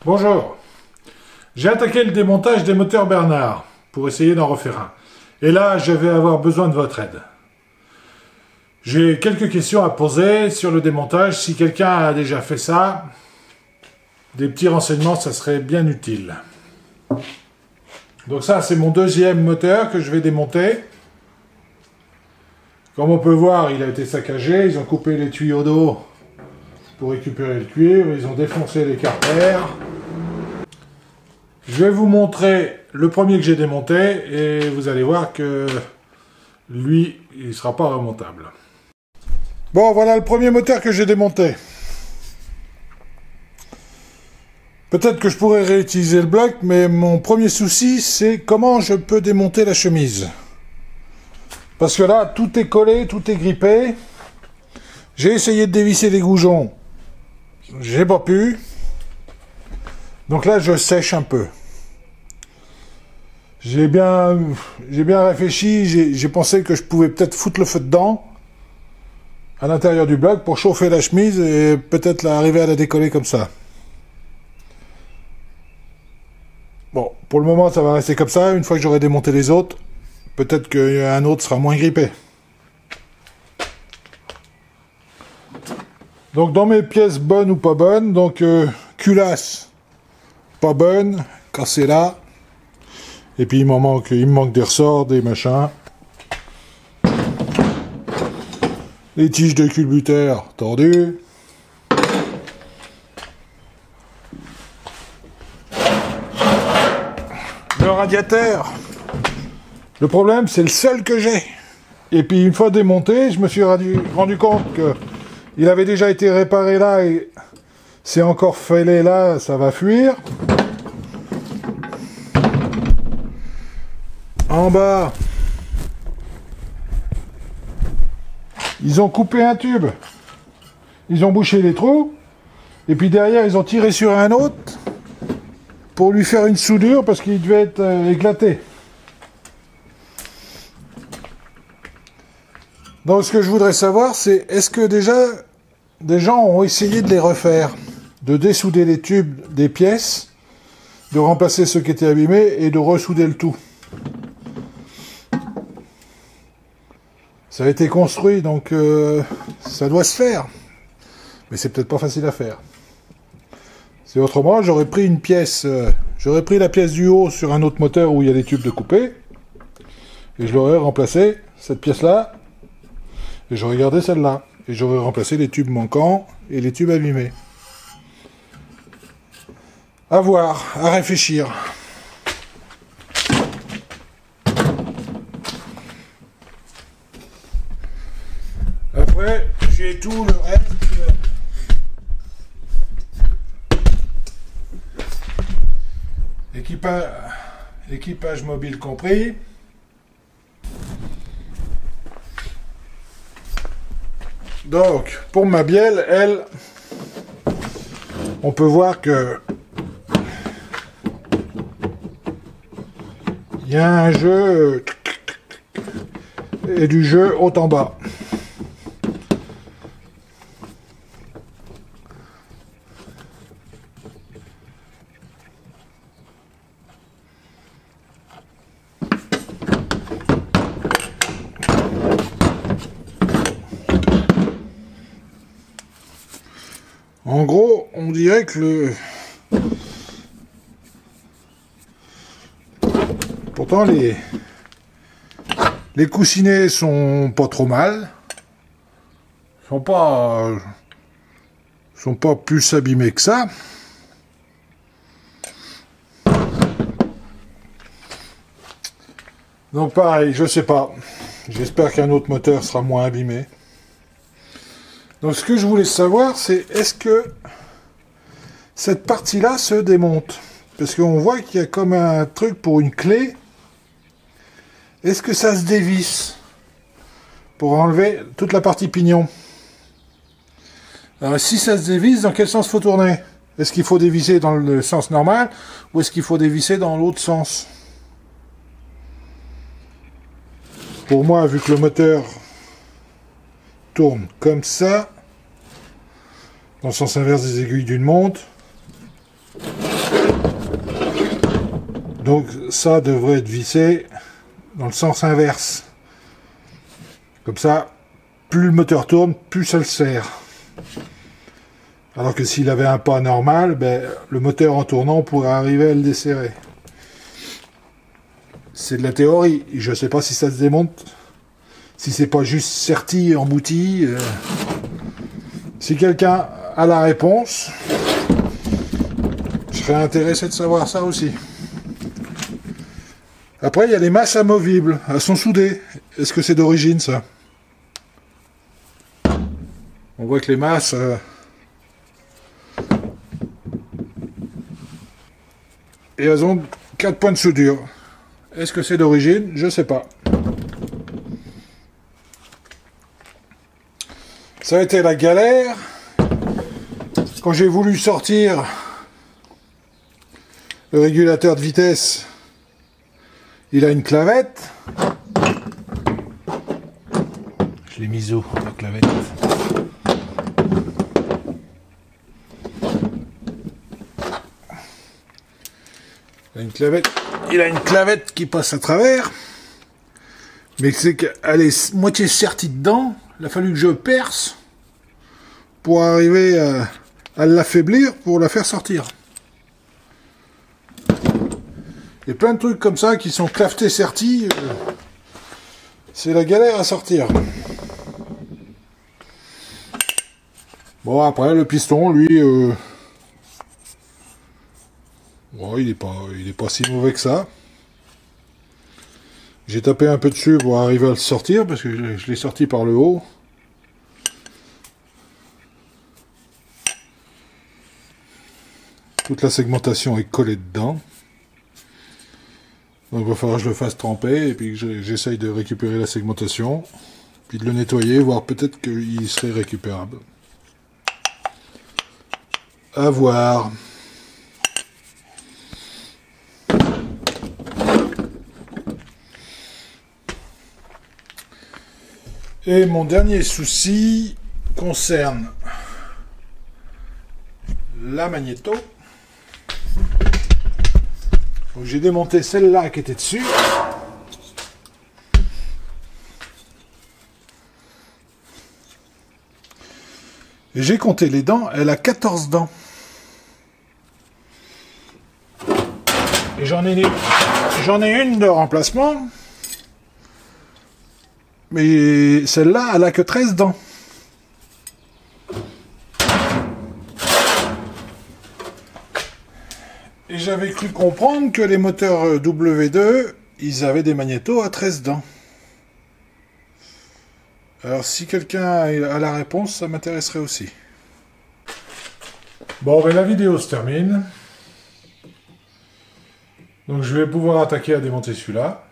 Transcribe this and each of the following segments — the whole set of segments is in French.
Bonjour, j'ai attaqué le démontage des moteurs Bernard pour essayer d'en refaire un. Et là, je vais avoir besoin de votre aide. J'ai quelques questions à poser sur le démontage. Si quelqu'un a déjà fait ça, des petits renseignements, ça serait bien utile. Donc ça, c'est mon deuxième moteur que je vais démonter. Comme on peut voir, il a été saccagé. Ils ont coupé les tuyaux d'eau pour récupérer le cuivre. Ils ont défoncé les carters. Je vais vous montrer le premier que j'ai démonté et vous allez voir que lui, il ne sera pas remontable. Bon, voilà le premier moteur que j'ai démonté. Peut-être que je pourrais réutiliser le bloc, mais mon premier souci, c'est comment je peux démonter la chemise. Parce que là, tout est collé, tout est grippé. J'ai essayé de dévisser les goujons. J'ai pas pu. Donc là, je sèche un peu. J'ai bien réfléchi. J'ai pensé que je pouvais peut-être foutre le feu dedans, à l'intérieur du bloc, pour chauffer la chemise et peut-être arriver à la décoller comme ça. Bon, pour le moment, ça va rester comme ça. Une fois que j'aurai démonté les autres, peut-être qu'un autre sera moins grippé. Donc, dans mes pièces bonnes ou pas bonnes, donc culasse, pas bonne, cassée là. Et puis, il me manque des ressorts, des machins. Les tiges de culbuteur tordues. Le radiateur. Le problème, c'est le seul que j'ai. Et puis, une fois démonté, je me suis rendu compte que il avait déjà été réparé là et c'est encore fêlé là, ça va fuir. En bas, ils ont coupé un tube. Ils ont bouché les trous. Et puis derrière, ils ont tiré sur un autre pour lui faire une soudure parce qu'il devait être éclaté. Donc ce que je voudrais savoir, c'est est-ce que déjà des gens ont essayé de les refaire, de dessouder les tubes des pièces, de remplacer ceux qui étaient abîmés et de ressouder le tout. Ça a été construit, donc ça doit se faire. Mais c'est peut-être pas facile à faire. C'est autrement, j'aurais pris une pièce, j'aurais pris la pièce du haut sur un autre moteur où il y a des tubes de coupé, et je l'aurais remplacé, cette pièce-là, et j'aurais gardé celle-là. Et j'aurais remplacé les tubes manquants et les tubes abîmés. À voir, à réfléchir. Après, j'ai tout le reste. Équipage mobile compris. Donc, pour ma bielle, elle, on peut voir que il y a un jeu et du jeu haut en bas. En gros, on dirait que pourtant les coussinets sont pas trop mal. Sont pas plus abîmés que ça. Donc pareil, je sais pas. J'espère qu'un autre moteur sera moins abîmé. Donc ce que je voulais savoir, c'est est-ce que cette partie-là se démonte? Parce qu'on voit qu'il y a comme un truc pour une clé. Est-ce que ça se dévisse pour enlever toute la partie pignon? Alors si ça se dévisse, dans quel sens faut tourner? Est-ce qu'il faut dévisser dans le sens normal ou est-ce qu'il faut dévisser dans l'autre sens? Pour moi, vu que le moteur tourne comme ça, dans le sens inverse des aiguilles d'une montre, Donc ça devrait être vissé dans le sens inverse. Comme ça, plus le moteur tourne, plus ça le serre. Alors que s'il avait un pas normal, ben, le moteur en tournant pourrait arriver à le desserrer. C'est de la théorie. Je ne sais pas si ça se démonte. Si c'est pas juste serti, embouti. Si quelqu'un a la réponse, je serais intéressé de savoir ça aussi. Après, il y a les masses amovibles. Elles sont soudées. Est-ce que c'est d'origine, ça? On voit que les masses... et elles ont 4 points de soudure. Est-ce que c'est d'origine? Je sais pas. Ça a été la galère. Quand j'ai voulu sortir le régulateur de vitesse, il a une clavette. Je l'ai mis où, la clavette? Il a une clavette qui passe à travers, mais c'est qu'elle est moitié sertie dedans. Il a fallu que je perce pour arriver à l'affaiblir pour la faire sortir. Il y a plein de trucs comme ça qui sont clavetés sertis. C'est la galère à sortir. Bon, après le piston, lui, bon, il est pas si mauvais que ça. J'ai tapé un peu dessus pour arriver à le sortir, parce que je l'ai sorti par le haut. Toute la segmentation est collée dedans. Donc il va falloir que je le fasse tremper, et puis que j'essaye de récupérer la segmentation, puis de le nettoyer, voir peut-être qu'il serait récupérable. À voir. Et mon dernier souci concerne la magnéto. J'ai démonté celle-là qui était dessus. Et j'ai compté les dents, elle a 14 dents. Et j'en ai une de remplacement. Mais celle-là, elle a que 13 dents. Et j'avais cru comprendre que les moteurs W2, ils avaient des magnétos à 13 dents. Alors si quelqu'un a la réponse, ça m'intéresserait aussi. Bon, ben la vidéo se termine. Donc je vais pouvoir attaquer à démonter celui-là.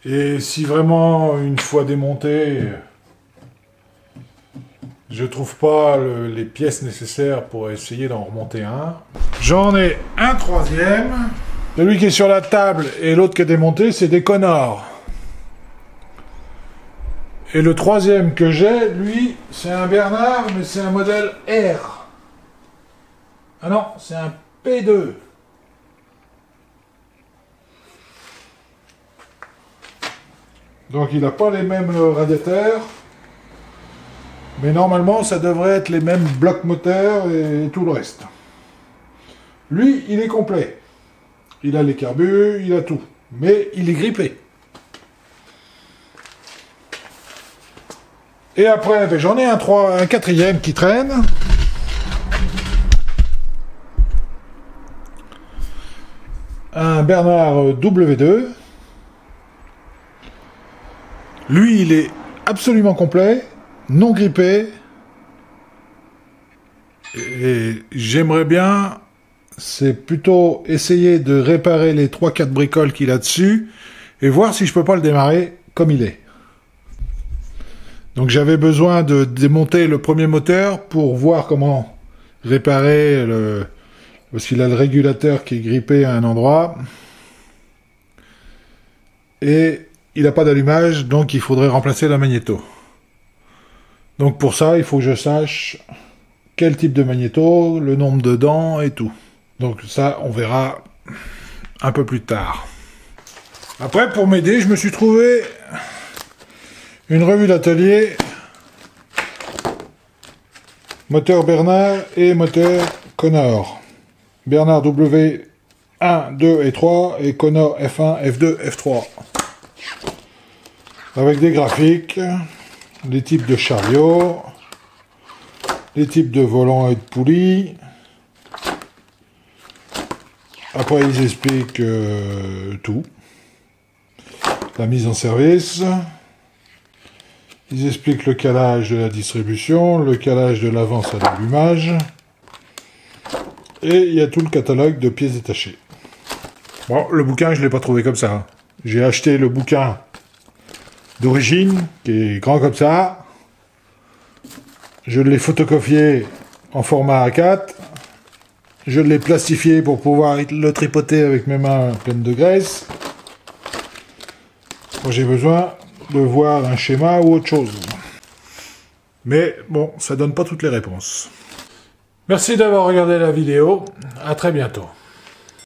Et si vraiment, une fois démonté, je trouve pas les pièces nécessaires pour essayer d'en remonter un, j'en ai un troisième. Celui qui est sur la table et l'autre qui est démonté, c'est des Connors. Et le troisième que j'ai, lui, c'est un Bernard, mais c'est un modèle R. Ah non, c'est un P2. Donc il n'a pas les mêmes radiateurs, mais normalement ça devrait être les mêmes blocs moteurs et tout le reste. Lui, il est complet. Il a les carbus, il a tout. Mais il est grippé. Et après, ben, j'en ai un quatrième qui traîne. Un Bernard W2. Lui, il est absolument complet, non grippé. Et j'aimerais bien, c'est plutôt essayer de réparer les 3-4 bricoles qu'il a dessus et voir si je peux pas le démarrer comme il est. Donc j'avais besoin de démonter le premier moteur pour voir comment réparer parce qu'il a le régulateur qui est grippé à un endroit. Et il n'a pas d'allumage, donc il faudrait remplacer la magnéto. Donc pour ça, il faut que je sache quel type de magnéto, le nombre de dents et tout. Donc ça, on verra un peu plus tard. Après, pour m'aider, je me suis trouvé une revue d'atelier, moteur Bernard et moteur Connor. Bernard W 1, 2 et 3 et Connor F1, F2, F3. Avec des graphiques, les types de chariots, les types de volants et de poulies. Après, ils expliquent tout. La mise en service. Ils expliquent le calage de la distribution, le calage de l'avance à l'allumage. Et il y a tout le catalogue de pièces détachées. Bon, le bouquin, je ne l'ai pas trouvé comme ça. J'ai acheté le bouquin d'origine, qui est grand comme ça. Je l'ai photocopié en format A4. Je l'ai plastifié pour pouvoir le tripoter avec mes mains pleines de graisse. Moi, j'ai besoin de voir un schéma ou autre chose. Mais bon, ça donne pas toutes les réponses. Merci d'avoir regardé la vidéo. À très bientôt.